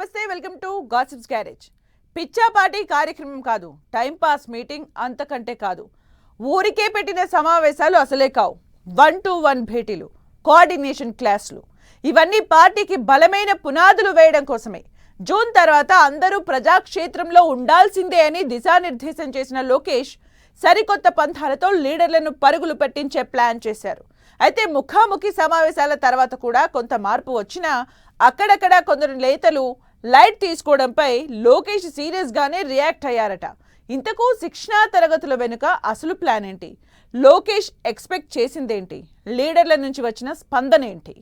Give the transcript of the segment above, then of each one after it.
నమస్తే, welcome to gossips garage. పిచ్చాపాటి కార్యక్రమం కాదు, టైం పాస్ మీటింగ్ అంతకంటే కాదు. ఊరికే పెట్టిన సమావేశాలు అసలే కావు. 1-to-1 భేటీలు, కోఆర్డినేషన్ క్లాసులు, ఇవన్నీ పార్టీకి బలమైన పునాదులు వేయడం కోసమే. జూన్ తర్వాత అందరూ ప్రజాక్షేత్రంలో ఉండాల్సిందే అని దిశానిర్దేశం చేసిన లోకేష్ సరికొత్త పంథాలతో లీడర్లను పరుగులు పెట్టించే ప్లాన్ చేశారు. అయితే ముఖాముఖి సమావేశాల తర్వాత కూడా కొంత మార్పు వచ్చినా అక్కడక్కడ కొందరు నేతలు లైట్ తీసుకోవడంపై లోకేష్ సీరియస్ గానే రియాక్ట్ అయ్యారట. ఇంతకు శిక్షణా తరగతుల వెనుక అసలు ప్లాన్ ఏంటి? లోకేష్ ఎక్స్పెక్ట్ చేసిందేంటి? లీడర్ల నుంచి వచ్చిన స్పందన ఏంటి?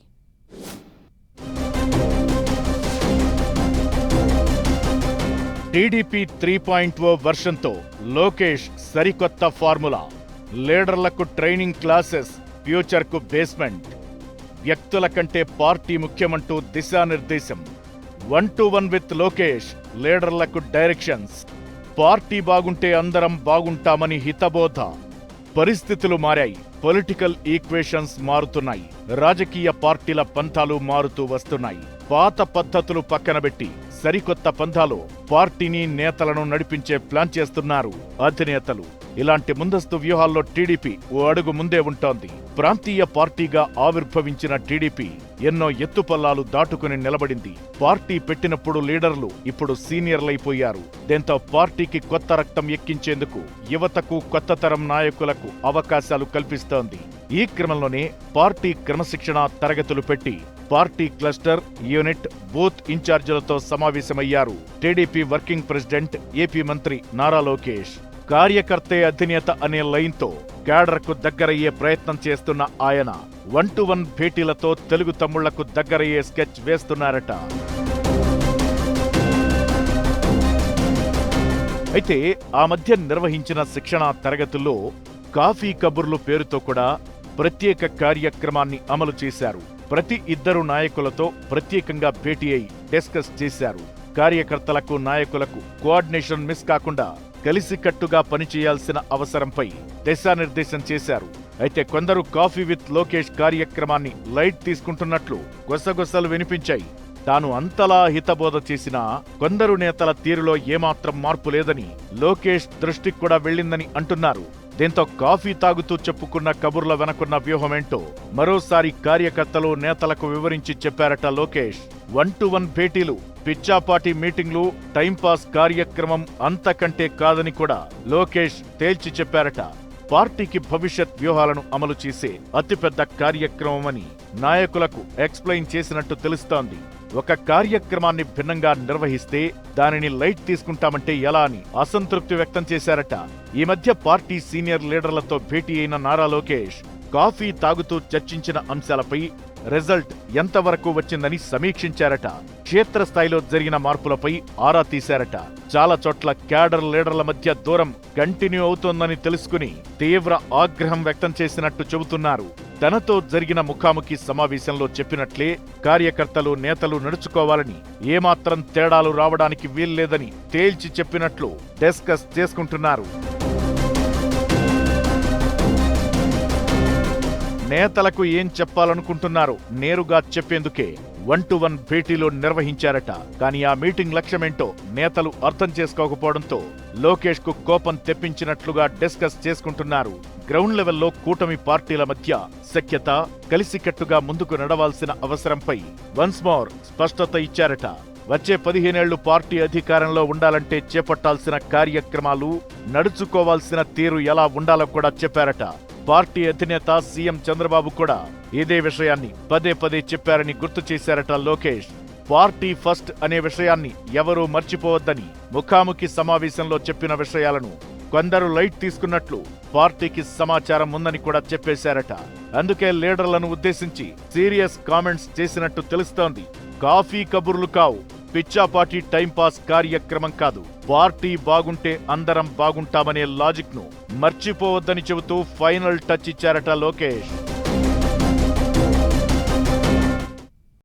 టీడీపీ 3.0 వర్షన్తో లోకేష్ సరికొత్త ఫార్ములా. లీడర్లకు ట్రైనింగ్ క్లాసెస్, ఫ్యూచర్కు బేస్మెంట్. వ్యక్తుల కంటే పార్టీ ముఖ్యమంటూ దిశానిర్దేశం. 1-to-1 విత్ లోకేష్, లీడర్లకు డైరెక్షన్స్. పార్టీ బాగుంటే అందరం బాగుంటామని హితబోధ. పరిస్థితులు మారాయి, పొలిటికల్ ఈక్వేషన్స్ మారుతున్నాయి, రాజకీయ పార్టీల పంథాలు మారుతూ వస్తున్నాయి. పాత పద్ధతులు పక్కనబెట్టి సరికొత్త పంథాలో పార్టీని, నేతలను నడిపించే ప్లాన్ చేస్తున్నారు అధినేతలు. ఇలాంటి ముందస్తు వ్యూహాల్లో టీడీపీ ఓ అడుగు ముందే ఉంటోంది. ప్రాంతీయ పార్టీగా ఆవిర్భవించిన టీడీపీ ఎన్నో ఎత్తుపల్లాలు దాటుకుని నిలబడింది. పార్టీ పెట్టినప్పుడు లీడర్లు ఇప్పుడు సీనియర్లైపోయారు. దీంతో పార్టీకి కొత్త రక్తం ఎక్కించేందుకు యువతకు, కొత్త తరం నాయకులకు అవకాశాలు కల్పిస్తోంది. ఈ క్రమంలోనే పార్టీ క్రమశిక్షణ తరగతులు పెట్టి పార్టీ క్లస్టర్, యూనిట్, బూత్ ఇన్ఛార్జీలతో సమావేశమయ్యారు టీడీపీ వర్కింగ్ ప్రెసిడెంట్, ఏపీ మంత్రి నారా లోకేష్. కార్యకర్తే అధినేత అనే లైన్తో క్యాడర్కు దగ్గరయ్యే ప్రయత్నం చేస్తున్న ఆయన 1-to-1 భేటీలతో తెలుగు తమ్ముళ్లకు దగ్గరయ్యే స్కెచ్ వేస్తున్నారట. అయితే ఆ మధ్య నిర్వహించిన శిక్షణా తరగతుల్లో కాఫీ కబుర్లు పేరుతో కూడా ప్రత్యేక కార్యక్రమాన్ని అమలు చేశారు. ప్రతి ఇద్దరు నాయకులతో ప్రత్యేకంగా భేటీ అయి డిస్కస్ చేశారు. కార్యకర్తలకు, నాయకులకు కోఆర్డినేషన్ మిస్ కాకుండా కలిసికట్టుగా పనిచేయాల్సిన అవసరంపై దిశానిర్దేశం చేశారు. అయితే కొందరు కాఫీ విత్ లోకేష్ కార్యక్రమాన్ని లైట్ తీసుకుంటున్నట్లు గుసగుసలు వినిపించాయి. తాను అంతలా హితబోధ చేసినా కొందరు నేతల తీరులో ఏమాత్రం మార్పు లేదని, లోకేష్ దృష్టికి కూడా వెళ్లిందని అంటున్నారు. దీంతో కాఫీ తాగుతూ చెప్పుకున్న కబుర్ల వెనకున్న వ్యూహమేంటో మరోసారి కార్యకర్తలు, నేతలకు వివరించి చెప్పారట లోకేష్. 1-to-1 భేటీలు, పిచ్చాపాటి మీటింగ్లు, టైంపాస్ కార్యక్రమం అంతకంటే కాదని కూడా లోకేష్ తేల్చి చెప్పారట. పార్టీకి భవిష్యత్ వ్యూహాలను అమలు చేసే అతిపెద్ద కార్యక్రమమని నాయకులకు ఎక్స్ప్లెయిన్ చేసినట్టు తెలుస్తోంది. ఒక కార్యక్రమాన్ని భిన్నంగా నిర్వహిస్తే దానిని లైట్ తీసుకుంటామంటే ఎలా అని అసంతృప్తి వ్యక్తం చేశారట. ఈ మధ్య పార్టీ సీనియర్ లీడర్లతో భేటీ అయిన నారా లోకేష్ కాఫీ తాగుతూ చర్చించిన అంశాలపై రిజల్ట్ ఎంతవరకు వచ్చిందని సమీక్షించారట. క్షేత్రస్థాయిలో జరిగిన మార్పులపై ఆరా తీశారట. చాలా చోట్ల క్యాడర్, లీడర్ల మధ్య దూరం కంటిన్యూ అవుతోందని తెలుసుకుని తీవ్ర ఆగ్రహం వ్యక్తం చేసినట్టు చెబుతున్నారు. తనతో జరిగిన ముఖాముఖి సమావేశంలో చెప్పినట్లే కార్యకర్తలు, నేతలు నడుచుకోవాలని, ఏమాత్రం తేడాలు రావడానికి వీల్లేదని తేల్చి చెప్పినట్లు డిస్కస్ చేసుకుంటున్నారు. నేతలకు ఏం చెప్పాలనుకుంటున్నారో నేరుగా చెప్పేందుకే 1-to-1 భేటీలో నిర్వహించారట. కానీ ఆ మీటింగ్ లక్ష్యమేంటో నేతలు అర్థం చేసుకోకపోవడంతో లోకేష్ కు కోపం తెప్పించినట్లుగా డిస్కస్ చేసుకుంటున్నారు. గ్రౌండ్ లెవెల్లో కూటమి పార్టీల మధ్య సఖ్యత, కలిసికట్టుగా ముందుకు నడవాల్సిన అవసరంపై వన్స్ మోర్ స్పష్టత ఇచ్చారట. వచ్చే 15 ఏళ్లు పార్టీ అధికారంలో ఉండాలంటే చేపట్టాల్సిన కార్యక్రమాలు, నడుచుకోవాల్సిన తీరు ఎలా ఉండాలో కూడా చెప్పారట. పార్టీ అధినేత సీఎం చంద్రబాబు కూడా ఇదే విషయాన్ని పదే పదే చెప్పారని గుర్తు చేశారట లోకేష్. పార్టీ ఫస్ట్ అనే విషయాన్ని ఎవరూ మర్చిపోవద్దని ముఖాముఖి సమావేశంలో చెప్పిన విషయాలను కొందరు లైట్ తీసుకున్నట్లు పార్టీకి సమాచారం ఉందని కూడా చెప్పేశారట. అందుకే లీడర్లను ఉద్దేశించి సీరియస్ కామెంట్స్ చేసినట్టు తెలుస్తోంది. కాఫీ కబుర్లు కావు, పిచ్చాపాటి టైంపాస్ కార్యక్రమం కాదు, పార్టీ బాగుంటే అందరం బాగుంటామనే లాజిక్ ను మర్చిపోవద్దని చెబుతూ ఫైనల్ టచ్ ఇచ్చారట లోకేష్.